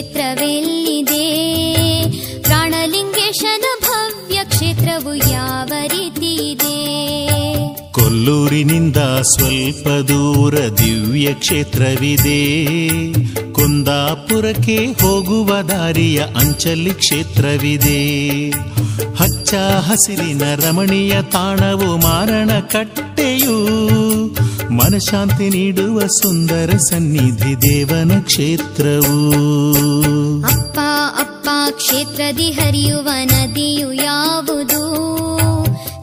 ಕ್ಷೇತ್ರವೆಲ್ಲಿದೆ? ಪ್ರಾಣಲಿಂಗೇಶನ ಭವ್ಯ ಕ್ಷೇತ್ರವು ಯಾವ ರೀತಿ ಇದೆ? ಕೊಲ್ಲೂರಿನಿಂದ ಸ್ವಲ್ಪ ದೂರ ದಿವ್ಯ ಕ್ಷೇತ್ರವಿದೆ. ಕುಂದಾಪುರಕ್ಕೆ ಹೋಗುವ ದಾರಿಯ ಅಂಚಲ್ಲಿ ಕ್ಷೇತ್ರವಿದೆ. ಹಚ್ಚ ಹಸಿರಿನ ರಮಣೀಯ ತಾಣವು ಮಾರಣಕಟ್ಟೆಯು. ಮನಶಾಂತಿ ನೀಡುವ ಸುಂದರ ಸನ್ನಿಧಿ ದೇವನ ಕ್ಷೇತ್ರವು. ಅಪ್ಪ ಅಪ್ಪ ಕ್ಷೇತ್ರದಿ ಹರಿಯುವ ನದಿಯು ಯಾವುದು?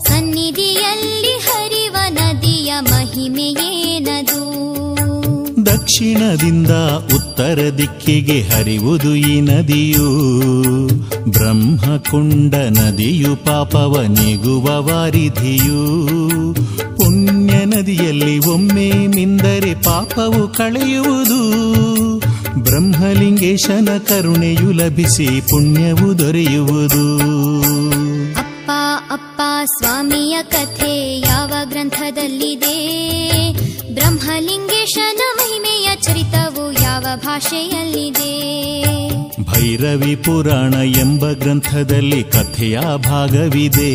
ಸನ್ನಿಧಿಯಲ್ಲಿ ಹರಿವ ನದಿಯ ಮಹಿಮೆಯೇನದು? ದಕ್ಷಿಣದಿಂದ ಉತ್ತರ ದಿಕ್ಕಿಗೆ ಹರಿವುದು ಈ ನದಿಯು. ಬ್ರಹ್ಮಕುಂಡ ನದಿಯು ಪಾಪವ ನೀಗುವ ವಾರಿಧಿಯು. ಪುಣ್ಯ ನದಿಯಲ್ಲಿ ಒಮ್ಮೆ ಮಿಂದರೆ ಪಾಪವು ಕಳೆಯುವುದು. ಬ್ರಹ್ಮಲಿಂಗೇಶನ ಕರುಣೆಯು ಲಭಿಸಿ ಪುಣ್ಯವು ದೊರೆಯುವುದು. ಅಪ್ಪ ಅಪ್ಪ ಸ್ವಾಮಿಯ ಕಥೆ ಯಾವ ಗ್ರಂಥದಲ್ಲಿದೆ? ಬ್ರಹ್ಮಲಿಂಗೇಶನ ಮಹಿಮೆಯ ಚರಿತವು ಯಾವ ಭಾಷೆಯಲ್ಲಿದೆ? ಭೈರವಿ ಪುರಾಣ ಎಂಬ ಗ್ರಂಥದಲ್ಲಿ ಕಥೆಯ ಭಾಗವಿದೆ.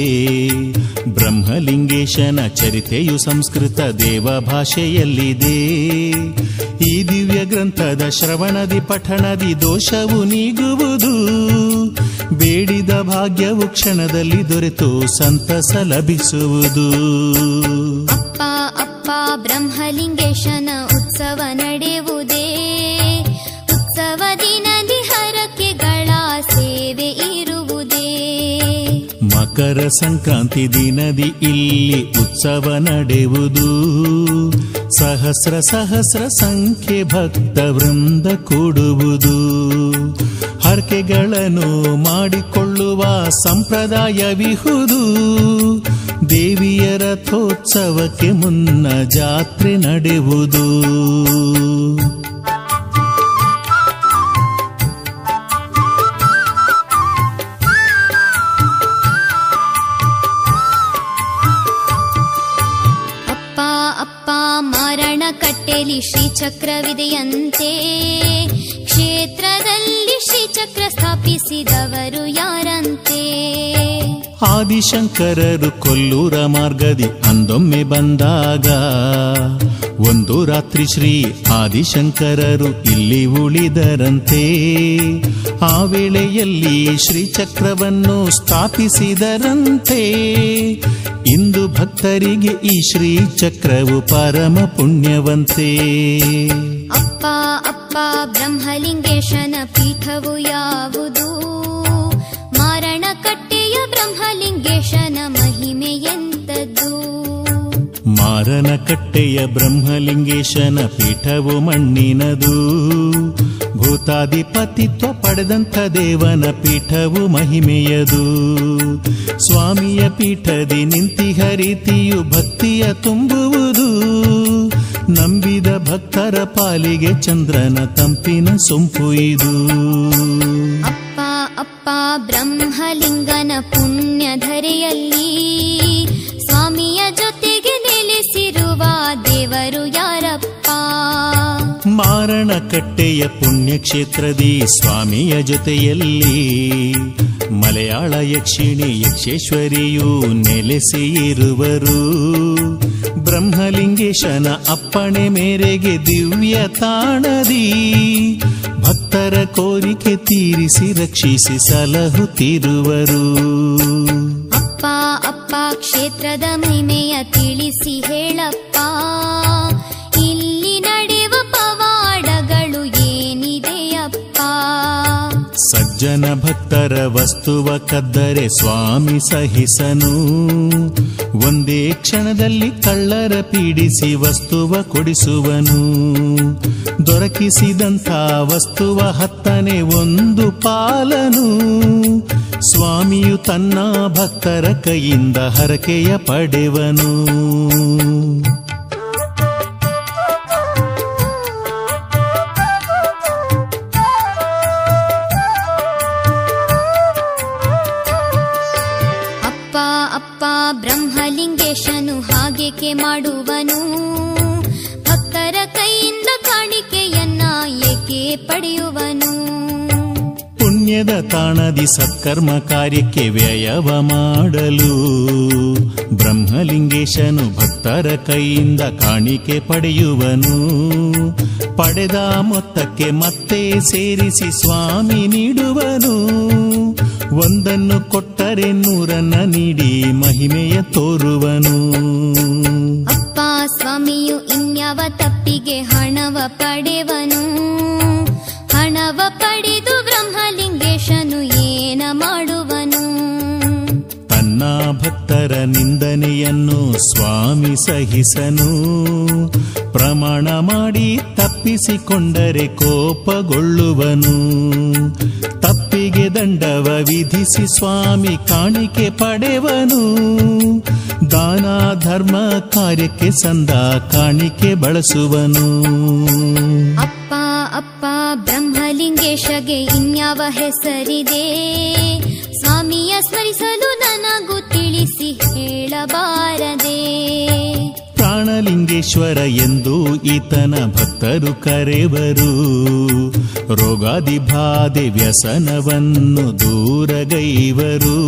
ಬ್ರಹ್ಮಲಿಂಗೇಶನ ಚರಿತೆಯು ಸಂಸ್ಕೃತ ದೇವ ಭಾಷೆಯಲ್ಲಿದೆ. ಈ ದಿವ್ಯ ಗ್ರಂಥದ ಶ್ರವಣದಿ ಪಠಣದಿ ದೋಷವು ನೀಗುವುದು. ಬೇಡಿದ ಭಾಗ್ಯವು ಕ್ಷಣದಲ್ಲಿ ದೊರೆತು ಸಂತಸ ಲಭಿಸುವುದು. ಅಪ್ಪ ಅಪ್ಪ ಬ್ರಹ್ಮಲಿಂಗೇಶನ ಉತ್ಸವ ನಡೆಯುವುದೇ? ಉತ್ಸವ ದಿನದಿ ಹರಕೆಗಳ ಸೇವೆ ಇರುವುದೇ? ಮಕರ ಸಂಕ್ರಾಂತಿ ದಿನದಿ ಇಲ್ಲಿ ಉತ್ಸವ ನಡೆಯುವುದು. ಸಹಸ್ರ ಸಹಸ್ರ ಸಂಖ್ಯೆ ಭಕ್ತ ವೃಂದ ಕೂಡುವುದು. ಹರಕೆಗಳನ್ನು ಮಾಡಿಕೊಳ್ಳುವ ಸಂಪ್ರದಾಯವಿಹುದು. ದೇವಿಯ ರಥೋತ್ಸವಕ್ಕೆ ಮುನ್ನ ಜಾತ್ರೆ ನಡೆಯುವುದು. ಅಪ್ಪ ಅಪ್ಪ ಮಾರಣಕಟ್ಟೆಯಲ್ಲಿ ಶ್ರೀಚಕ್ರವಿದೆಯಂತೆ. ಕ್ಷೇತ್ರದಲ್ಲಿ ಶ್ರೀಚಕ್ರ ಸ್ಥಾಪಿಸಿದವರು ಯಾರಂತೆ? ಆದಿಶಂಕರರು ಕೊಲ್ಲೂರ ಮಾರ್ಗದಿ ಅಂದೊಮ್ಮೆ ಬಂದಾಗ ಒಂದು ರಾತ್ರಿ ಶ್ರೀ ಆದಿಶಂಕರರು ಇಲ್ಲಿ ಉಳಿದರಂತೆ. ಆ ವೇಳೆಯಲ್ಲಿ ಶ್ರೀಚಕ್ರವನ್ನು ಸ್ಥಾಪಿಸಿದರಂತೆ. ಇಂದು ಭಕ್ತರಿಗೆ ಈ ಶ್ರೀಚಕ್ರವು ಪರಮ ಪುಣ್ಯವಂತೆ. ಅಪ್ಪ ಅಪ್ಪ ಬ್ರಹ್ಮಲಿಂಗೇಶನ ಪೀಠವು ಯಾವುದು? ಮಾರಣಕಟ್ಟೆಯ ಬ್ರಹ್ಮಲಿಂಗೇಶನ ಮಹಿಮೆ ಎಂತದ್ದು? ಮಾರನಕಟ್ಟೆಯ ಬ್ರಹ್ಮಲಿಂಗೇಶನ ಪೀಠವು ಮಣ್ಣಿನದು. ಭೂತಾಧಿಪತಿತ್ವ ಪಡೆದಂಥ ದೇವನ ಪೀಠವು ಮಹಿಮೆಯದು. ಸ್ವಾಮಿಯ ಪೀಠದಿ ನಿಂತಿಹ ರೀತಿಯು ಭಕ್ತಿಯ ತುಂಬುವುದು. ನಂಬಿದ ಭಕ್ತರ ಪಾಲಿಗೆ ಚಂದ್ರನ ತಂಪಿನ ಸೊಂಪು ಇದು. ಅಪ್ಪ ಅಪ್ಪ ಬ್ರಹ್ಮಲಿಂಗನ ಪುಣ್ಯಧರೆಯಲ್ಲಿ ಸ್ವಾಮಿಯ ಜೊತೆಗೆ ನೆಲೆಸಿರುವ ದೇವರು ಯಾರಪ್ಪ? ಮಾರಣಕಟ್ಟೆಯ ಪುಣ್ಯಕ್ಷೇತ್ರದಿ ಸ್ವಾಮಿಯ ಜೊತೆಯಲ್ಲಿ ಮಲಯಾಳ ಯಕ್ಷಿಣಿ ಯಕ್ಷೇಶ್ವರಿಯು ನೆಲೆಸಿ ಇರುವರು. ಬ್ರಹ್ಮಲಿಂಗೇಶನ ಅಪ್ಪಣೆ ಮೇರೆಗೆ ದಿವ್ಯ ತಾಣದಿ ಭಕ್ತರ ಕೋರಿಕೆ ತೀರಿಸಿ ರಕ್ಷಿಸಿ ಸಲಹುತ್ತಿರುವರು. ಅಪ್ಪ ಅಪ್ಪ ಕ್ಷೇತ್ರದ ಮಹಿಮೆಯ ತಿಳಿಸಿ ಹೇಳಪ್ಪ. ಇಲ್ಲಿ ನಡೆಯುವ ಪವಾಡಗಳು ಏನಿದೆಯಪ್ಪ? ಸಜ್ಜನ ಭಕ್ತರ ವಸ್ತುವ ಕದ್ದರೆ ಸ್ವಾಮಿ ಸಹಿಸನು. ಒಂದೇ ಕ್ಷಣದಲ್ಲಿ ಕಳ್ಳರ ಪೀಡಿಸಿ ವಸ್ತುವ ಕೊಡಿಸುವನು. ದೊರಕಿಸಿದಂಥ ವಸ್ತುವ 10ನೇ 1 ಪಾಲನು. ಸ್ವಾಮಿಯು ತನ್ನ ಭಕ್ತರ ಕೈಯಿಂದ ಹರಕೆಯ ಪಡೆವನು. ಅಪ್ಪ ಅಪ್ಪ ಬ್ರಹ್ಮಲಿಂಗೇಶನು ಹಾಗೇಕೆ ಮಾಡುವನು? ಭಕ್ತರ ಕೈಯಿಂದ ಕಾಣಿಕೆಯನ್ನ ಏಕೆ ಪಡೆಯುವನು? ಪುಣ್ಯದ ತಾಣದಿ ಸತ್ಕರ್ಮ ಕಾರ್ಯಕ್ಕೆ ವ್ಯಯವ ಮಾಡಲು ಬ್ರಹ್ಮಲಿಂಗೇಶನು ಭಕ್ತರ ಕೈಯಿಂದ ಕಾಣಿಕೆ ಪಡೆಯುವನು. ಪಡೆದ ಮೊತ್ತಕ್ಕೆ ಮತ್ತೆ ಸೇರಿಸಿ ಸ್ವಾಮಿ ನೀಡುವನು. ಒಂದನ್ನು ಕೊಟ್ಟರೆ 100 ನೀಡಿ ಮಹಿಮೆಯ ತೋರುವನು. ಅಪ್ಪ ಸ್ವಾಮಿಯು ಇನ್ಯಾವ ತಪ್ಪಿಗೆ ಹಣವ ಪಡೆವನು. ಹಣವ ಪಡೆದು ಬ್ರಹ್ಮಲಿಂಗೇಶನು ಏನ ಮಾಡುವನು. ತನ್ನ ಭಕ್ತರ ನಿಂದನೆಯನ್ನು ಸ್ವಾಮಿ ಸಹಿಸನು. ಪ್ರಮಾಣ ಮಾಡಿ ತಪ್ಪಿಸಿಕೊಂಡರೆ ಕೋಪಗೊಳ್ಳುವನು. ತಪ್ಪಿಗೆ ದಂಡವ ವಿಧಿಸಿ ಸ್ವಾಮಿ ಕಾಣಿಕೆ ಪಡೆವನು. ದಾನ ಧರ್ಮ ಕಾರ್ಯಕ್ಕೆ ಸಂದ ಕಾಣಿಕೆ ಬಳಸುವನು. ಅಪ್ಪ ಅಪ್ಪ ಬ್ರಹ್ಮಲಿಂಗೇಶಗೆ ಇನ್ಯಾವ ಹೆಸರಿದೆ. ಸ್ವಾಮಿಯ ಸ್ಮರಿಸಲು ನನಗೂ ತಿಳಿಸಿ ಹೇಳಬಾರದೆ. ಪ್ರಾಣಲಿಂಗೇಶ್ವರ ಎಂದು ಈತನ ಭಕ್ತರು ಕರೆವರು. ರೋಗಾದಿ ಬಾಧೆ ವ್ಯಸನವನ್ನು ದೂರಗೈವರು.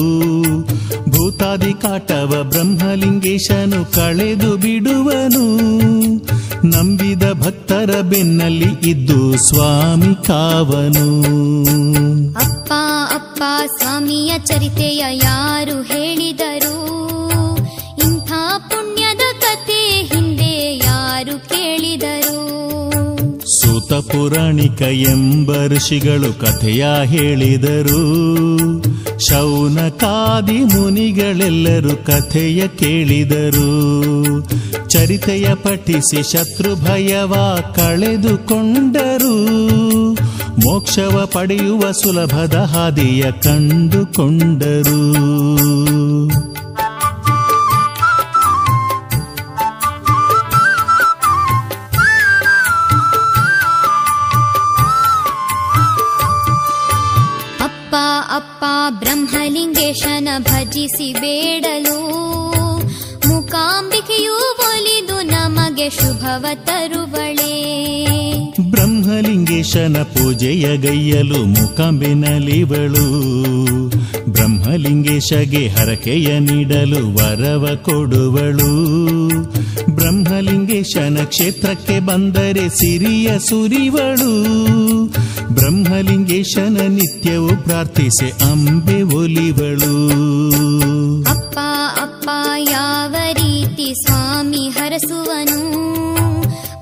ಭೂತಾದಿ ಕಾಟವ ಬ್ರಹ್ಮಲಿಂಗೇಶನು ಕಳೆದು ಬಿಡುವನು. ನಂಬಿದ ಭಕ್ತರ ಬೆನ್ನಲ್ಲಿ ಇದ್ದು ಸ್ವಾಮಿ ಕಾವನು. ಅಪ್ಪ ಅಪ್ಪ ಸ್ವಾಮಿಯ ಚರಿತೆಯ ಯಾರು ಹೇಳಿದರು. ಇಂಥ ಪುಣ್ಯದ ಕಥೆ ಹಿಂದೆ ಯಾರು ಕೇಳಿದರು. ಸೂತ ಪುರಾಣಿಕ ಎಂಬ ಋಷಿಗಳು ಕಥೆಯ ಹೇಳಿದರು. ಶೌನಕಾದಿ ಮುನಿಗಳೆಲ್ಲರೂ ಕಥೆಯ ಕೇಳಿದರು. ಚರಿತೆಯ ಪಠಿಸಿ ಶತ್ರು ಭಯವ ಕಳೆದುಕೊಂಡರು. ಮೋಕ್ಷವ ಪಡೆಯುವ ಸುಲಭದ ಹಾದಿಯ ಕಂಡುಕೊಂಡರು. ಅಪ್ಪ ಅಪ್ಪ ಬ್ರಹ್ಮಲಿಂಗೇಶನ ಭಜಿಸಿ ಬೇಡಲು ಮೂಕಾಂಬಿಕೆಯು ಒಲಿದು ನಮಗೆ ಶುಭವ ತರುವಳೆ. ಬ್ರಹ್ಮಲಿಂಗೇಶನ ಪೂಜೆಯ ಗೈಯಲು ಮೂಕಾಂಬಿನಲಿವಳು. ಬ್ರಹ್ಮಲಿಂಗೇಶಗೆ ಹರಕೆಯ ನೀಡಲು ವರವ ಕೊಡುವಳು. ಬ್ರಹ್ಮಲಿಂಗೇಶನ ಕ್ಷೇತ್ರಕ್ಕೆ ಬಂದರೆ ಸಿರಿಯ ಸುರಿವಳು. ಬ್ರಹ್ಮಲಿಂಗೇಶನ ನಿತ್ಯವೂ ಪ್ರಾರ್ಥಿಸಿ ಅಂಬೆ ಒಲಿವಳು. ಅಪ್ಪ ಅಪ್ಪ ಯಾವ ರೀತಿ ಸ್ವಾಮಿ ಹರಸುವನು.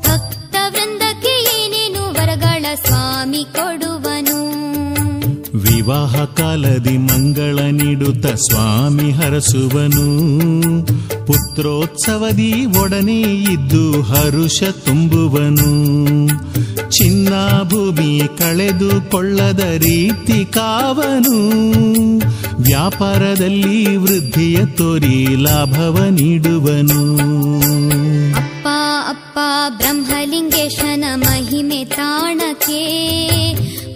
ಭಕ್ತ ವೃಂದಕ್ಕೆ ಏನೇನು ವರಗಳ ಸ್ವಾಮಿ ಕೊಡುವನು. ವಿವಾಹ ಕಾಲದಿ ಮಂಗಳ ನೀಡುತ್ತ ಸ್ವಾಮಿ ಹರಸುವನು. ಪುತ್ರೋತ್ಸವದಿ ಒಡನೆ ಇದ್ದು ಹರುಷ ತುಂಬುವನು. ಚಿನ್ನ ಭೂಮಿ ಕಳೆದುಕೊಳ್ಳದ ರೀತಿ ಕಾವನು. ವ್ಯಾಪಾರದಲ್ಲಿ ವೃದ್ಧಿಯ ತೋರಿ ಲಾಭವ ನೀಡುವನು. ಅಪ್ಪ ಅಪ್ಪ ಬ್ರಹ್ಮಲಿಂಗೇಶನ ಮಹಿಮೆ ತಾಣಕ್ಕೆ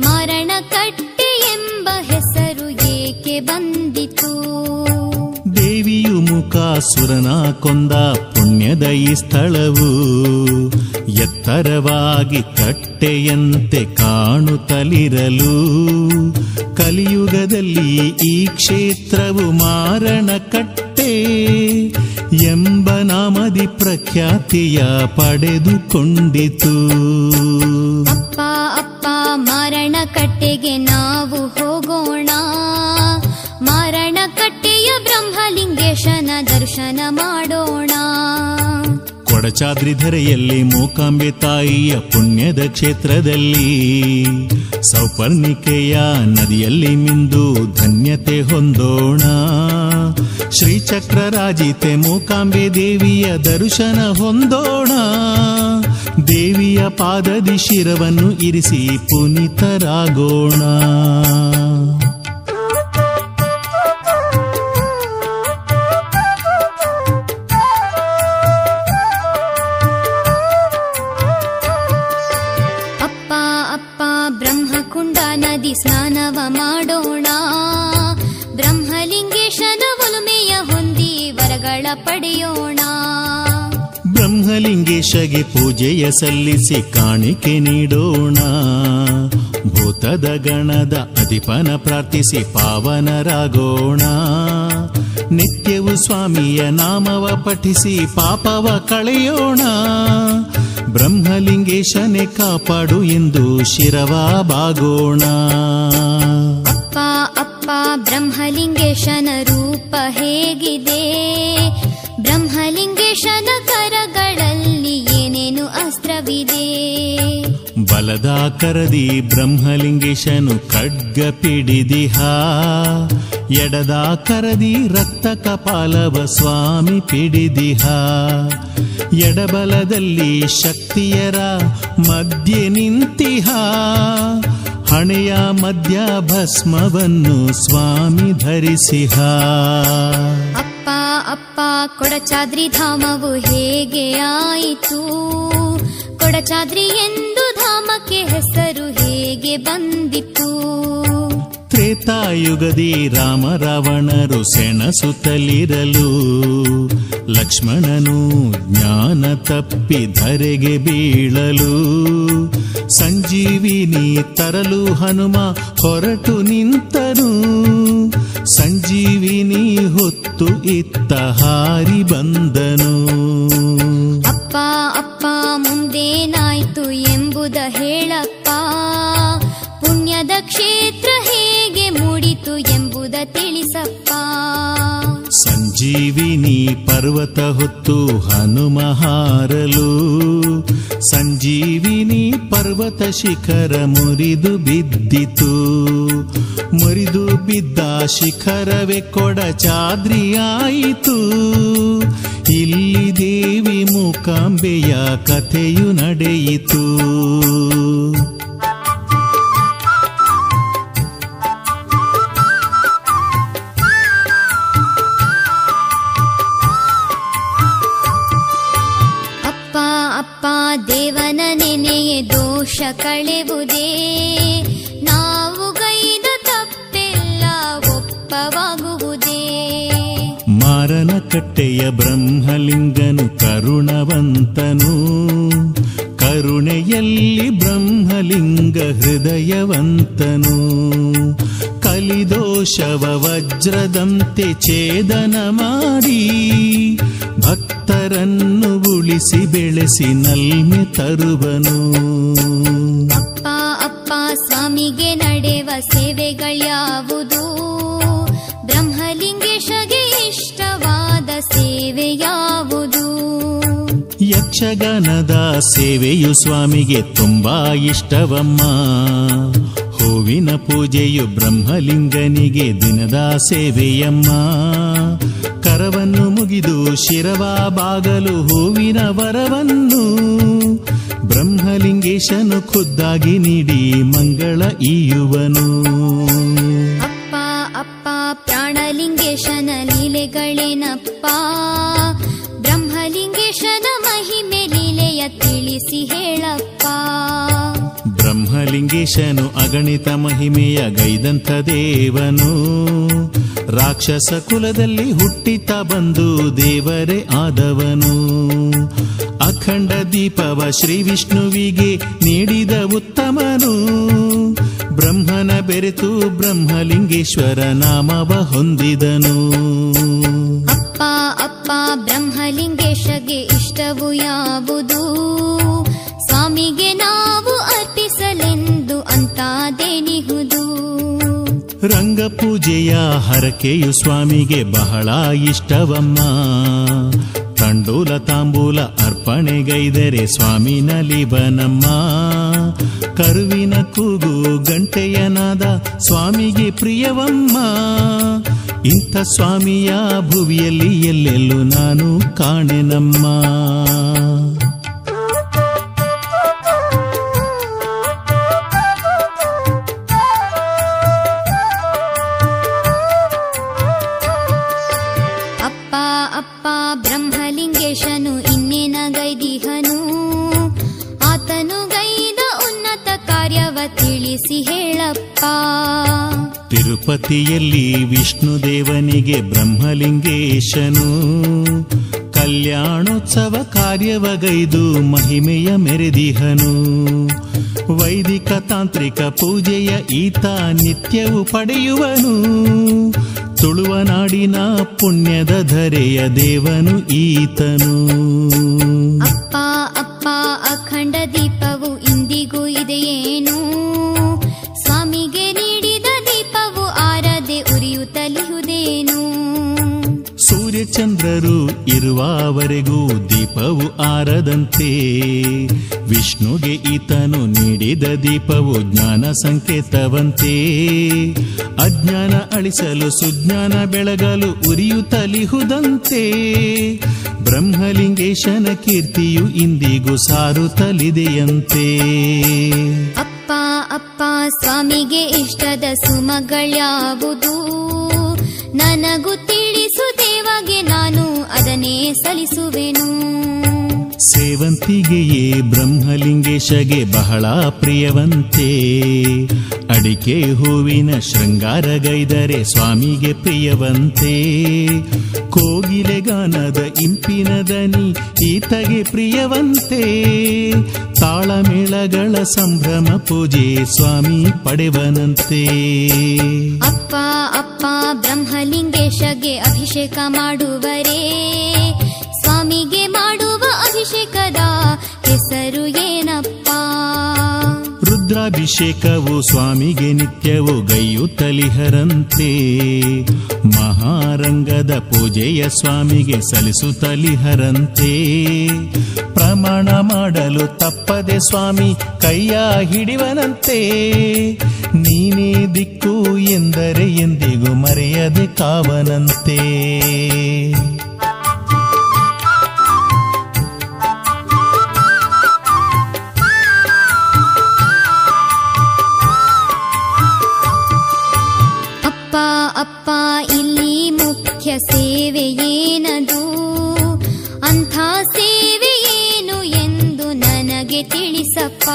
ಮರಣ ಕಟ್ಟೆ ಎಂಬ ಹೆಸರು ಏಕೆ ಬಂದಿತು. ದೇವಿಯು ಮುಖಾಸುರನ ಕೊಂದ ಪುಣ್ಯದ ಈ ಸ್ಥಳವು ಎತ್ತರವಾಗಿ ಕಟ್ಟೆಯಂತೆ ಕಾಣುತ್ತಲಿರಲು. ಕಲಿಯುಗದಲ್ಲಿ ಈ ಕ್ಷೇತ್ರವು ಮಾರಣ ಕಟ್ಟೆ ಎಂಬ ನಾಮದಿ ಪ್ರಖ್ಯಾತಿಯ ಪಡೆದುಕೊಂಡಿತು. ಅಪ್ಪ ಅಪ್ಪ ಮಾರಣ ಕಟ್ಟೆಗೆ ನಾವು ಹೋಗೋಣ. ಮಾರಣ ಕಟ್ಟೆಯ ಬ್ರಹ್ಮಲಿಂಗೇಶನ ದರ್ಶನ ಮಾಡೋಣ. ಕೊಡಚಾದ್ರಿಧರೆಯಲ್ಲಿ ಮೂಕಾಂಬೆ ತಾಯಿಯ ಪುಣ್ಯದ ಕ್ಷೇತ್ರದಲ್ಲಿ ಸೌಪರ್ಣಿಕೆಯ ನದಿಯಲ್ಲಿ ಮಿಂದು ಧನ್ಯತೆ ಹೊಂದೋಣ. ಶ್ರೀಚಕ್ರರಾಜಿತೆ ಮೂಕಾಂಬೆ ದೇವಿಯ ದರ್ಶನ ಹೊಂದೋಣ. ದೇವಿಯ ಪಾದದಿ ಶಿರವನ್ನು ಇರಿಸಿ ಪುನೀತರಾಗೋಣ. ಬ್ರಹ್ಮಕುಂಡ ನದಿ ಸ್ನಾನವ ಮಾಡೋಣ. ಬ್ರಹ್ಮಲಿಂಗೇಶನ ಒಲುಮೆಯ ಹೊಂದಿ ವರಗಳ ಪಡೆಯೋಣ. ಬ್ರಹ್ಮಲಿಂಗೇಶಗೆ ಪೂಜೆಯ ಸಲ್ಲಿಸಿ ಕಾಣಿಕೆ ನೀಡೋಣ. ಭೂತದ ಗಣದ ಅಧಿಪನ ಪ್ರಾರ್ಥಿಸಿ ಪಾವನರಾಗೋಣ. ನಿತ್ಯವೂ ಸ್ವಾಮಿಯ ನಾಮವ ಪಠಿಸಿ ಪಾಪವ ಕಳೆಯೋಣ. ಬ್ರಹ್ಮಲಿಂಗೇಶನೇ ಕಾಪಾಡು ಎಂದು ಶಿರವ ಬಾಗೋಣ. ಅಪ್ಪ ಅಪ್ಪ ಬ್ರಹ್ಮಲಿಂಗೇಶನ ರೂಪ ಹೇಗಿದೆ, ಬ್ರಹ್ಮಲಿಂಗೇಶನ ಕರಗಳಲ್ಲಿ ಏನೇನು ಅಸ್ತ್ರವಿದೆ. ಬಲದ ಕರದಿ ಬ್ರಹ್ಮಲಿಂಗೇಶನು ಖಡ್ಗ ಪಿಡಿದಿಹ, ಎಡದ ಕರದಿ ರಕ್ತ ಕಪಾಲವ ಸ್ವಾಮಿ ಪಿಡಿದಿಹ. ಎಡಬಲದಲ್ಲಿ ಶಕ್ತಿಯರ ಮಧ್ಯೆ ನಿಂತಿಹ, ಹಣೆಯ ಮಧ್ಯ ಭಸ್ಮವನ್ನು ಸ್ವಾಮಿ ಧರಿಸಿಹ. ಅಪ್ಪ ಅಪ್ಪ ಕೊಡಚಾದ್ರಿ ಧಾಮವು ಹೇಗೆ ಆಯಿತು, ಕೊಡಚಾದ್ರಿ ಎಂದು ಧಾಮಕ್ಕೆ ಹೆಸರು ಹೇಗೆ ಬಂದಿತು. ತ್ರೇತಾಯುಗದಿ ರಾಮ ರಾವಣರು ಸೆಣಸುತ್ತಲಿರಲು, ಲಕ್ಷ್ಮಣನು ಜ್ಞಾನ ತಪ್ಪಿ ಧರೆಗೆ ಬೀಳಲು, ಸಂಜೀವಿನಿ ತರಲು ಹನುಮ ಹೊರಟು ನಿಂತನು. ಸಂಜೀವಿನಿ ಹೊತ್ತು ಇತ್ತ ಹಾರಿ ಬಂದನು. ಅಪ್ಪ ಅಪ್ಪ ಮುಂದೇನಾಯ್ತು ಎಂಬುದ ಹೇಳಪ್ಪ, ಪುಣ್ಯದ ಕ್ಷೇತ್ರ ಹೇಗೆ ಮೂಡಿತು ಎಂಬುದ ತಿಳಿಸಪ್ಪ. ಸಂಜೀವಿನಿ ಪರ್ವತ ಹೊತ್ತು ಹನುಮ ಹಾರಲು, ಸಂಜೀವಿನಿ ಪರ್ವತ ಶಿಖರ ಮುರಿದು ಬಿದ್ದಿತು. ಮುರಿದು ಬಿದ್ದ ಶಿಖರವೇ ಕೊಡಚಾದ್ರಿಯಾಯಿತು. ಇಲ್ಲಿ ದೇವಿ ಮೂಕಾಂಬೆಯ ಕಥೆಯು ನಡೆಯಿತು. ದೇವನ ನೆನೆಯೇ ದೋಷ ಕಳೆವುದೇ, ನಾವು ಗೈದ ತಪ್ಪೆಲ್ಲ ಒಪ್ಪವಾಗುವುದೇ. ಮಾರನ ಕಟ್ಟೆಯ ಬ್ರಹ್ಮಲಿಂಗನು ಕರುಣವಂತನು, ಕರುಣೆಯಲ್ಲಿ ಬ್ರಹ್ಮಲಿಂಗ ಹೃದಯವಂತನು. ಕಲಿದೋಷವ ವಜ್ರದಂತೆ ಛೇದನ ಮಾಡಿ, ಭಕ್ತರನ್ನು ಉಳಿಸಿ ಬೆಳೆಸಿ ನಲ್ಮೆ ತರುವನು. ಅಪ್ಪ ಅಪ್ಪ ಸ್ವಾಮಿಗೆ ನಡೆವ ಸೇವೆಗಳ್ಯಾವುದು, ಬ್ರಹ್ಮಲಿಂಗೇಶಗೆ ಇಷ್ಟವಾದ ಸೇವೆ ಯಾವುದು. ಯಕ್ಷಗಾನದ ಸೇವೆಯು ಸ್ವಾಮಿಗೆ ತುಂಬಾ ಇಷ್ಟವಮ್ಮ. ಹೂವಿನ ಪೂಜೆಯು ಬ್ರಹ್ಮಲಿಂಗನಿಗೆ ದಿನದ ಸೇವೆಯಮ್ಮ. ಕರವನ್ನು ಮುಗಿದು ಶಿರವ ಬಾಗಲು ಹೂವಿನ ವರವನ್ನು, ಬ್ರಹ್ಮಲಿಂಗೇಶನು ಖುದ್ದಾಗಿ ನೀಡಿ ಮಂಗಳ ಈಯುವನು. ಅಪ್ಪ ಅಪ್ಪ ಪ್ರಾಣಲಿಂಗೇಶನ ಲೀಲೆಗಳೇನಪ್ಪ, ಬ್ರಹ್ಮಲಿಂಗೇಶನ ಮಹಿಮೆ ಲೀಲೆಯ ತಿಳಿಸಿ ಹೇಳಪ್ಪ. ಬ್ರಹ್ಮಲಿಂಗೇಶನು ಅಗಣಿತ ಮಹಿಮೆಯ ಗೈದಂಥ ದೇವನು, ರಾಕ್ಷಸ ಕುಲದಲ್ಲಿ ಹುಟ್ಟಿತ ಬಂದು ದೇವರೇ ಆದವನು. ಅಖಂಡ ದೀಪವ ಶ್ರೀ ವಿಷ್ಣುವಿಗೆ ನೀಡಿದ ಉತ್ತಮನು, ಬ್ರಹ್ಮನ ಬೆರೆತು ಬ್ರಹ್ಮಲಿಂಗೇಶ್ವರ ನಾಮವ ಹೊಂದಿದನು. ಅಪ್ಪ ಅಪ್ಪ ಬ್ರಹ್ಮಲಿಂಗೇಶಗೆ ಇಷ್ಟವು ಯಾವುದು, ಸ್ವಾಮಿಗೆ ನಾವು ಅರ್ಪಿಸಲೆಂದು ಅಂತಾದೇನಿಹುದು. ರಂಗಪೂಜೆಯ ಹರಕೆಯು ಸ್ವಾಮಿಗೆ ಬಹಳ ಇಷ್ಟವಮ್ಮ. ತಂಡೂಲ ತಾಂಬೂಲ ಅರ್ಪಣೆಗೈದರೆ ಸ್ವಾಮಿ ನಲಿಬನಮ್ಮ. ಕರುವಿನ ಕೂಗು ಗಂಟೆಯನಾದ ಸ್ವಾಮಿಗೆ ಪ್ರಿಯವಮ್ಮ. ಇಂಥ ಸ್ವಾಮಿಯ ಭುವಿಯಲ್ಲಿ ಎಲ್ಲೆಲ್ಲೂ ನಾನು ಕಾಣೆನಮ್ಮ. ಬ್ರಹ್ಮಲಿಂಗೇಶನು ಇನ್ನೇನಗೈದಿಹನು, ಆತನು ಗೈದ ಉನ್ನತ ಕಾರ್ಯವ ತಿಳಿಸಿ ಹೇಳಪ್ಪ. ತಿರುಪತಿಯಲ್ಲಿ ವಿಷ್ಣುದೇವನಿಗೆ ಬ್ರಹ್ಮಲಿಂಗೇಶನು ಕಲ್ಯಾಣೋತ್ಸವ ಕಾರ್ಯವಗೈದು ಮಹಿಮೆಯ ಮೆರೆದಿಹನು. ವೈದಿಕ ತಾಂತ್ರಿಕ ಪೂಜೆಯ ಈತ ನಿತ್ಯವೂ ಪಡೆಯುವನು. ತುಳುವನಾಡಿನ ಪುಣ್ಯದ ಧರೆಯ ದೇವನು ಈತನು. ಅಪ್ಪ ಅಪ್ಪ ಅಖಂಡ ದೀಪವು ಇಂದಿಗೂ ಇದೆಯೇನು? ಸ್ವಾಮಿಗೆ ನೀಡಿದ ದೀಪವು ಆರದೆ ಉರಿಯುತ್ತಲಿಹುದೇನು? ಸೂರ್ಯಚಂದ್ರರು ಇರುವವರೆಗೂ ದೀಪವು ಆರದಂತೆ. ವಿಷ್ಣುಗೆ ಈತನು ನೀಡಿದ ದೀಪವು ಜ್ಞಾನ ಸಂಕೇತವಂತೆ. ಅಜ್ಞಾನ ಅಳಿಸಲು ಸುಜ್ಞಾನ ಬೆಳಗಲು ಉರಿಯುತ್ತಲಿಹುದಂತೆ. ಬ್ರಹ್ಮಲಿಂಗೇಶನ ಕೀರ್ತಿಯು ಇಂದಿಗೂ ಸಾರುತ್ತಲಿದೆಯಂತೆ. ಅಪ್ಪ ಅಪ್ಪ ಸ್ವಾಮಿಗೆ ಇಷ್ಟದ ಸುಮಗಳ್ಯಾವುದು? ನನಗೂ ತಿಳಿಸು ದೇವಗೆ, ನಾನು ಅದನ್ನೇ ಸಲ್ಲಿಸುವೆನು. ಸೇವಂತಿಗೆಯೇ ಬ್ರಹ್ಮಲಿಂಗೇಶಗೆ ಬಹಳ ಪ್ರಿಯವಂತೆ. ಅಡಿಕೆ ಹೂವಿನ ಶೃಂಗಾರಗೈದರೆ ಸ್ವಾಮಿಗೆ ಪ್ರಿಯವಂತೆ. ಕೋಗಿಲೆಗಾನದ ಇಂಪಿನ ದನಿ ಈತಗೆ ಪ್ರಿಯವಂತೆ. ತಾಳಮೇಳಗಳ ಸಂಭ್ರಮ ಪೂಜೆ ಸ್ವಾಮಿ ಪಡೆವನಂತೆ. ಅಪ್ಪ ಅಪ್ಪ ಬ್ರಹ್ಮಲಿಂಗೇಶಗೆ ಅಭಿಷೇಕ ಮಾಡುವರೇ? ಸ್ವಾಮಿಗೆ ಮಾಡುವ ಅಭಿಷೇಕದ ಹೆಸರು ಏನಪ್ಪ? ರುದ್ರಾಭಿಷೇಕವು ಸ್ವಾಮಿಗೆ ನಿತ್ಯವೂ ಗೈಯುತ್ತಲಿಹರಂತೆ. ಮಹಾರಂಗದ ಪೂಜೆಯ ಸ್ವಾಮಿಗೆ ಸಲ್ಲಿಸುತ್ತಲಿಹರಂತೆ. ಪ್ರಮಾಣ ಮಾಡಲು ತಪ್ಪದೆ ಸ್ವಾಮಿ ಕೈಯ ಹಿಡಿವನಂತೆ. ನೀನೇ ದಿಕ್ಕು ಎಂದರೆ ಎಂದಿಗೂ ಮರೆಯದೆ ಕಾವನಂತೆ. ಅಪ್ಪ ಇಲ್ಲಿ ಮುಖ್ಯ ಸೇವೆ ಏನದು? ಅಂಥ ಸೇವೆ ಏನು ಎಂದು ನನಗೆ ತಿಳಿಸಪ್ಪ.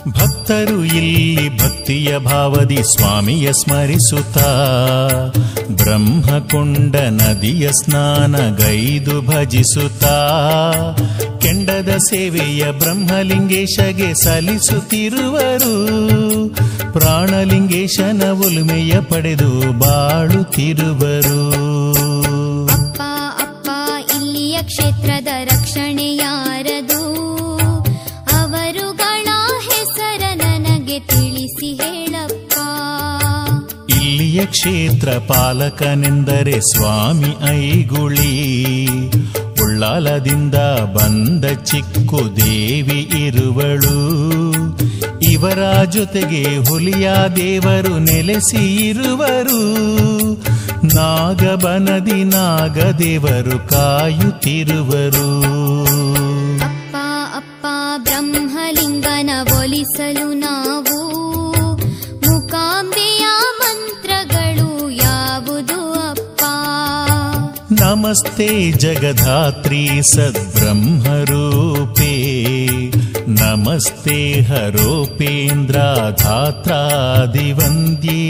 ಭಕ್ತರು ಇಲ್ಲಿ ಭಕ್ತಿಯ ಭಾವದಿ ಸ್ವಾಮಿಯ ಸ್ಮರಿಸುತ್ತಾ ಬ್ರಹ್ಮಕೊಂಡ ನದಿಯ ಸ್ನಾನಗೈದು ಭಜಿಸುತ್ತಾ ಕೆಂಡದ ಸೇವೆಯ ಬ್ರಹ್ಮಲಿಂಗೇಶಗೆ ಸಲ್ಲಿಸುತ್ತಿರುವರು. ಪ್ರಾಣಲಿಂಗೇಶನ ಒಲುಮೆಯ ಪಡೆದು ಬಾಳುತ್ತಿರುವರು. ಅಪ್ಪ ಅಪ್ಪ ಇಲ್ಲಿಯ ಕ್ಷೇತ್ರದ ರಕ್ಷಣೆ ಯಾರದು? ಅವರುಗಳ ಹೆಸರ ನನಗೆ ತಿಳಿಸಿ ಹೇಳಪ್ಪ. ಇಲ್ಲಿಯ ಕ್ಷೇತ್ರ ಪಾಲಕನೆಂದರೆ ಸ್ವಾಮಿ ಐಗುಳಿ. ಉಳ್ಳಾಲದಿಂದ ಬಂದ ಚಿಕ್ಕು ದೇವಿ ಇರುವಳು. ಇವರ ಜೊತೆಗೆ ಹುಲಿಯ ದೇವರು ನೆಲೆಸಿ ಇರುವರು. ನಾಗಬನದಿ ನಾಗದೇವರು ಕಾಯುತ್ತಿರುವರು. ಅಪ್ಪ ಅಪ್ಪ ಬ್ರಹ್ಮಲಿಂಗನ ಒಲಿಸಲು ನಾವು ಮೂಕಾಂಬೆಯ ಮಂತ್ರಗಳು ಯಾವುದು ಅಪ್ಪ? ನಮಸ್ತೆ ಜಗಧಾತ್ರಿ ಸದ್ಬ್ರಹ್ಮರೂಪೇ. ನಮಸ್ತೆ ಹರೋಪೇಂದ್ರಾಧಾತ್ರಾದಿವಂದ್ಯೇ.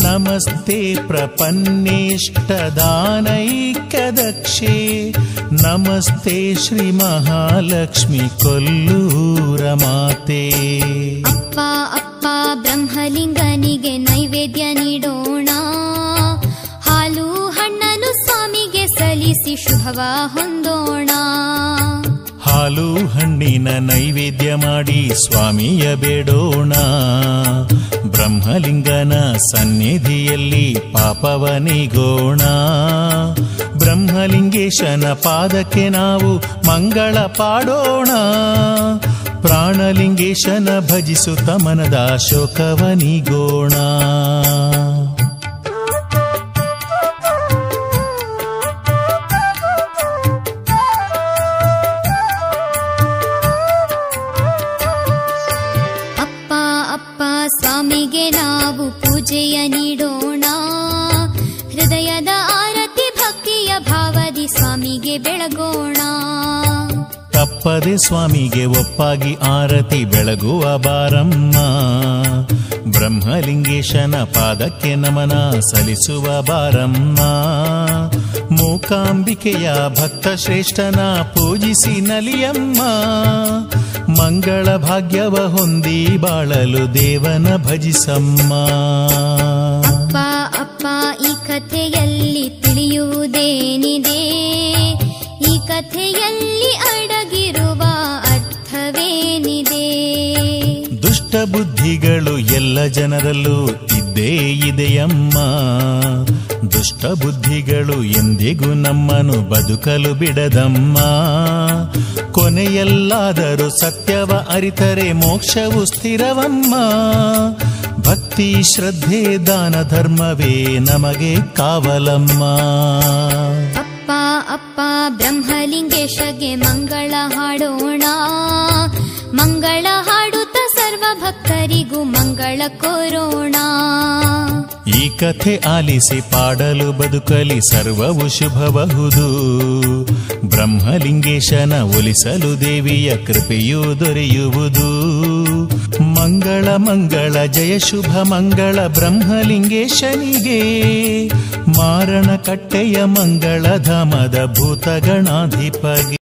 ನಮಸ್ತೆ ಪ್ರಪನ್ನೇಷ್ಟದಾನೈಕ್ಯದಕ್ಷೇ. ನಮಸ್ತೆ ಶ್ರೀ ಮಹಾಲಕ್ಷ್ಮಿ ಕೊಲ್ಲೂರ ಮಾತೆ. ಅಪ್ಪ ಅಪ್ಪ ಬ್ರಹ್ಮಲಿಂಗನಿಗೆ ನೈವೇದ್ಯ ನೀಡೋಣ. ಹಾಲು ಹಣ್ಣನ್ನು ಸ್ವಾಮಿಗೆ ಸಲ್ಲಿಸಿ ಶುಭವ ಹೊಂದೋಣ. ಹಾಲು ಹಣ್ಣಿನ ನೈವೇದ್ಯ ಮಾಡಿ ಸ್ವಾಮಿಯ ಬೇಡೋಣ. ಬ್ರಹ್ಮಲಿಂಗನ ಸನ್ನಿಧಿಯಲ್ಲಿ ಪಾಪವನಿಗೋಣ. ಬ್ರಹ್ಮಲಿಂಗೇಶನ ಪಾದಕ್ಕೆ ನಾವು ಮಂಗಳ ಪಾಡೋಣ. ಪ್ರಾಣಲಿಂಗೇಶನ ಭಜಿಸುತ್ತ ಮನದ ಶೋಕವನಿಗೋಣ. ಸ್ವಾಮಿಗೆ ನಾವು ಪೂಜೆಯ ನೀಡೋಣ. ಹೃದಯದ ಆರತಿ ಭಕ್ತಿಯ ಭಾವದಿ ಸ್ವಾಮಿಗೆ ಬೆಳಗೋಣ. ತಪ್ಪದೆ ಸ್ವಾಮಿಗೆ ಒಪ್ಪಾಗಿ ಆರತಿ ಬೆಳಗುವ ಬಾರಮ್ಮ. ಬ್ರಹ್ಮಲಿಂಗೇಶನ ಪಾದಕ್ಕೆ ನಮನ ಸಲ್ಲಿಸುವ ಬಾರಮ್ಮ. ಮೂಕಾಂಬಿಕೆಯ ಭಕ್ತ ಶ್ರೇಷ್ಠನ ಪೂಜಿಸಿ ನಲಿಯಮ್ಮ. ಮಂಗಳ ಭಾಗ್ಯವ ಹೊಂದಿ ಬಾಳಲು ದೇವನ ಭಜಿಸಮ್ಮ. ಅಪ್ಪ ಅಪ್ಪ ಈ ಕಥೆಯಲ್ಲಿ ತಿಳಿಯುವುದೇನಿದೆ? ಈ ಕಥೆಯಲ್ಲಿ ಅಡಗಿರುವ ಅರ್ಥವೇನಿದೆ? ದುಷ್ಟ ಬುದ್ಧಿಗಳು ಎಲ್ಲ ಜನರಲ್ಲೂ ಇದ್ದೇ ಇದೆಯಮ್ಮ. ದುಷ್ಟ ಬುದ್ಧಿಗಳು ಎಂದಿಗೂ ನಮ್ಮನ್ನು ಬದುಕಲು ಬಿಡದಮ್ಮ. ಕೊನೆಯಲ್ಲಾದರೂ ಸತ್ಯವ ಅರಿತರೆ ಮೋಕ್ಷವು ಸ್ಥಿರವಮ್ಮ. ಭಕ್ತಿ ಶ್ರದ್ಧೆ ದಾನ ಧರ್ಮವೇ ನಮಗೆ ಕಾವಲಮ್ಮ. ಅಪ್ಪ ಅಪ್ಪ ಬ್ರಹ್ಮಲಿಂಗೇಶಗೆ ಮಂಗಳ ಹಾಡೋಣ. ಮಂಗಳ ಹಾಡುತ್ತ ಸರ್ವ ಭಕ್ತರಿಗೂ ಮಂಗಳ ಕೋರೋಣ. ಈ ಕಥೆ ಆಲಿಸಿ ಪಾಡಲು ಬದುಕಲಿ ಸರ್ವವು ಶುಭಬಹುದು. ಬ್ರಹ್ಮಲಿಂಗೇಶನ ಒಲಿಸಲು ದೇವಿಯ ಕೃಪೆಯೂ ದೊರೆಯುವುದು. ಮಂಗಳ ಮಂಗಳ ಜಯ ಶುಭ ಮಂಗಳ ಬ್ರಹ್ಮಲಿಂಗೇಶನಿಗೆ. ಮಾರಣ ಕಟ್ಟೆಯ ಮಂಗಳ ಧಾಮದ ಭೂತಗಣಾಧಿಪಗೆ.